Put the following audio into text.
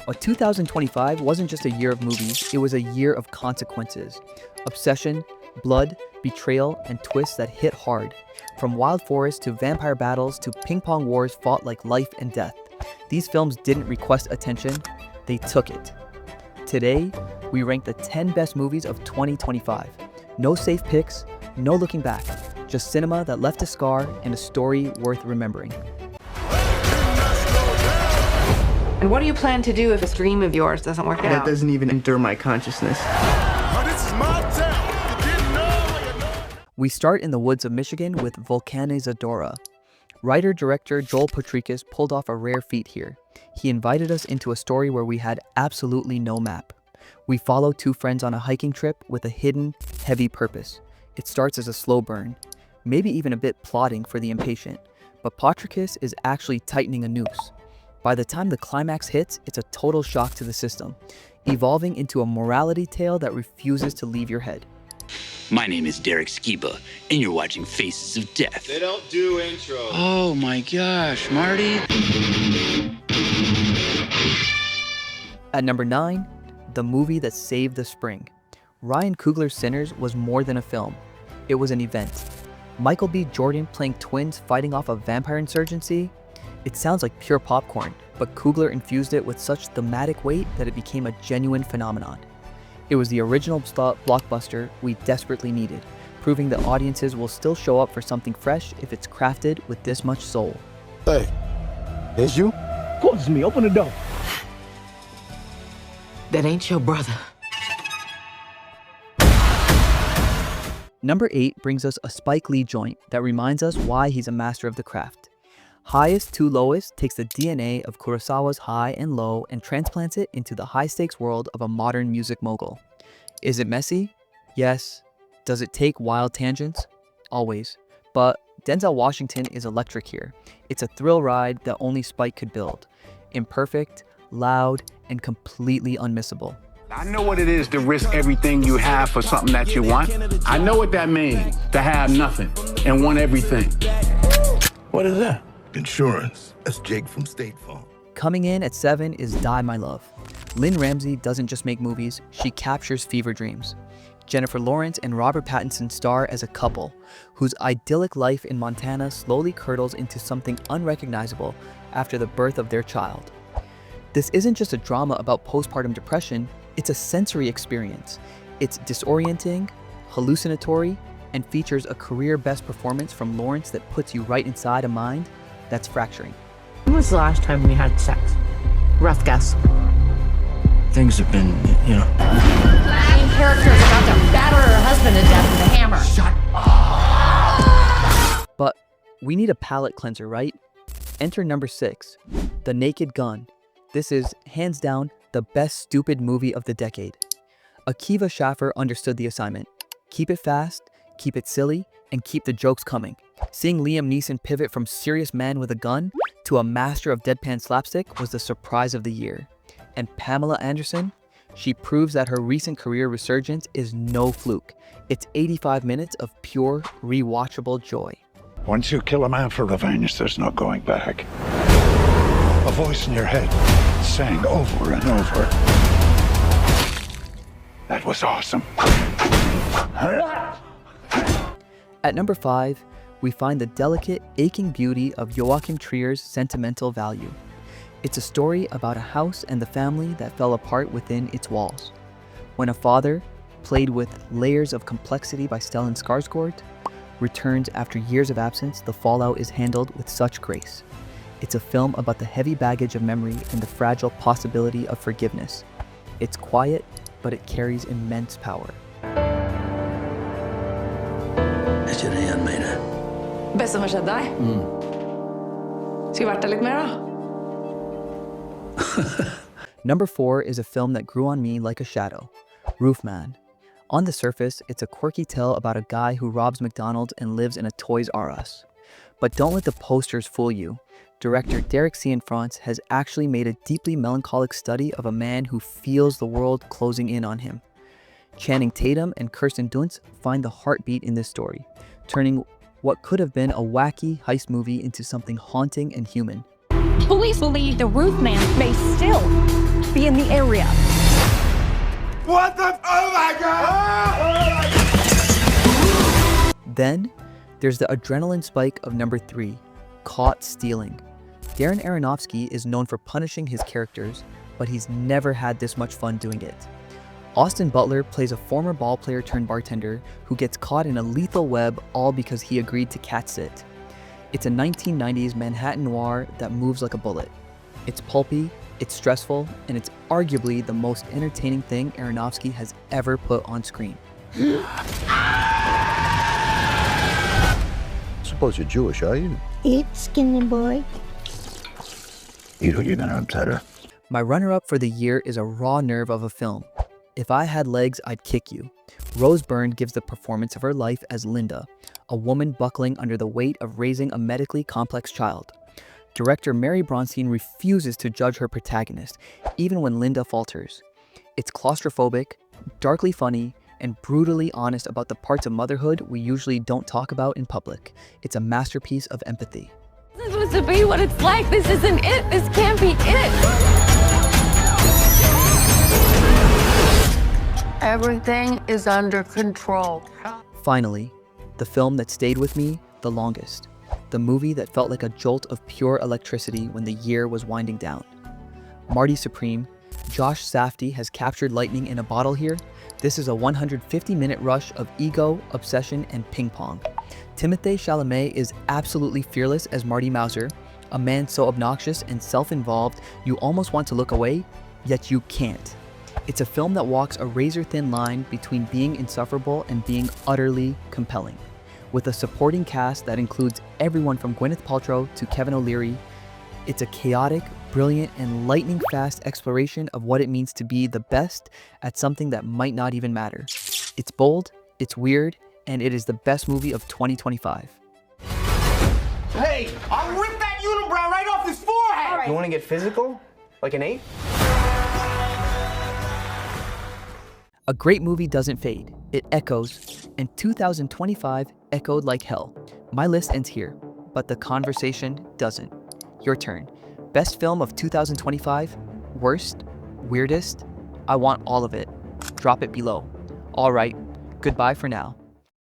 But 2025 wasn't just a year of movies, it was a year of consequences. Obsession, blood, betrayal, and twists that hit hard. From wild forests to vampire battles to ping pong wars fought like life and death. These films didn't request attention, they took it. Today, we rank the 10 best movies of 2025. No safe picks, no looking back. Just cinema that left a scar and a story worth remembering. And what do you plan to do if this dream of yours doesn't work out? That doesn't even enter my consciousness. Oh, this is my town. You didn't know. We start in the woods of Michigan with Volcan Zadora. Writer-director Joel Potrykus pulled off a rare feat here. He invited us into a story where we had absolutely no map. We follow two friends on a hiking trip with a hidden, heavy purpose. It starts as a slow burn, maybe even a bit plodding for the impatient, but Potrykus is actually tightening a noose. By the time the climax hits, it's a total shock to the system, evolving into a morality tale that refuses to leave your head. My name is Derek Skiba, and you're watching Faces of Death. They don't do intros. Oh my gosh, Marty. At number 9, the movie that saved the spring. Ryan Coogler's Sinners was more than a film. It was an event. Michael B. Jordan playing twins fighting off a vampire insurgency. It sounds like pure popcorn, but Coogler infused it with such thematic weight that it became a genuine phenomenon. It was the original blockbuster we desperately needed, proving that audiences will still show up for something fresh if it's crafted with this much soul. Hey, it's you? Of course it's me. Open the door. That ain't your brother. Number 8 brings us a Spike Lee joint that reminds us why he's a master of the craft. Highest to Lowest takes the DNA of Kurosawa's high and low and transplants it into the high-stakes world of a modern music mogul. Is it messy? Yes. Does it take wild tangents? Always. But Denzel Washington is electric here. It's a thrill ride that only Spike could build. Imperfect, loud, and completely unmissable. I know what it is to risk everything you have for something that you want. I know what that means, to have nothing and want everything. What is that? Insurance. That's Jake from State Farm. Coming in at 7 is Die My Love. Lynn Ramsey doesn't just make movies, she captures fever dreams. Jennifer Lawrence and Robert Pattinson star as a couple, whose idyllic life in Montana slowly curdles into something unrecognizable after the birth of their child. This isn't just a drama about postpartum depression, it's a sensory experience. It's disorienting, hallucinatory, and features a career best performance from Lawrence that puts you right inside a mind that's fracturing. When was the last time we had sex? Rough guess. Things have been, Main character is about to batter her husband to death with a hammer. Shut up! But we need a palate cleanser, right? Enter number 6, The Naked Gun. This is, hands down, the best stupid movie of the decade. Akiva Schaffer understood the assignment. Keep it fast, keep it silly, and keep the jokes coming. Seeing Liam Neeson pivot from serious man with a gun to a master of deadpan slapstick was the surprise of the year. And Pamela Anderson, she proves that her recent career resurgence is no fluke. It's 85 minutes of pure, rewatchable joy. Once you kill a man for revenge, there's no going back. A voice in your head sang over and over, "That was awesome." At number 5, we find the delicate, aching beauty of Joachim Trier's Sentimental Value. It's a story about a house and the family that fell apart within its walls. When a father, played with layers of complexity by Stellan Skarsgård, returns after years of absence, the fallout is handled with such grace. It's a film about the heavy baggage of memory and the fragile possibility of forgiveness. It's quiet, but it carries immense power. Är det igen med det? Best som har skjedd deg? Skal vi vært der litt mer da? Number 4 is a film that grew on me like a shadow, Roofman. On the surface, it's a quirky tale about a guy who robs McDonald's and lives in a Toys R Us. But don't let the posters fool you. Director Derek Cianfrance has actually made a deeply melancholic study of a man who feels the world closing in on him. Channing Tatum and Kirsten Dunst find the heartbeat in this story, turning what could have been a wacky heist movie into something haunting and human. Police believe the Roofman may still be in the area. What the? Oh my God! Then, there's the adrenaline spike of number 3, Caught Stealing. Darren Aronofsky is known for punishing his characters, but he's never had this much fun doing it. Austin Butler plays a former ball player turned bartender who gets caught in a lethal web all because he agreed to cat sit. It's a 1990s Manhattan noir that moves like a bullet. It's pulpy, it's stressful, and it's arguably the most entertaining thing Aronofsky has ever put on screen. Suppose you're Jewish, are you? Eat, skinny boy. You know you're gonna upset her. My runner-up for the year is a raw nerve of a film. If I Had Legs, I'd Kick You. Rose Byrne gives the performance of her life as Linda, a woman buckling under the weight of raising a medically complex child. Director Mary Bronstein refuses to judge her protagonist, even when Linda falters. It's claustrophobic, darkly funny, and brutally honest about the parts of motherhood we usually don't talk about in public. It's a masterpiece of empathy. This is supposed to be what it's like. This isn't it. This can't be it. Everything is under control. Finally, the film that stayed with me the longest. The movie that felt like a jolt of pure electricity when the year was winding down. Marty Supreme, Josh Safdie has captured lightning in a bottle here. This is a 150-minute rush of ego, obsession, and ping pong. Timothée Chalamet is absolutely fearless as Marty Mauser, a man so obnoxious and self-involved you almost want to look away, yet you can't. It's a film that walks a razor-thin line between being insufferable and being utterly compelling. With a supporting cast that includes everyone from Gwyneth Paltrow to Kevin O'Leary, it's a chaotic, brilliant, and lightning-fast exploration of what it means to be the best at something that might not even matter. It's bold, it's weird, and it is the best movie of 2025. Hey, I'll rip that unibrow right off his forehead! You want to get physical? Like an ape? A great movie doesn't fade, it echoes, and 2025 echoed like hell. My list ends here, but the conversation doesn't. Your turn. Best film of 2025? Worst? Weirdest? I want all of it. Drop it below. All right, goodbye for now.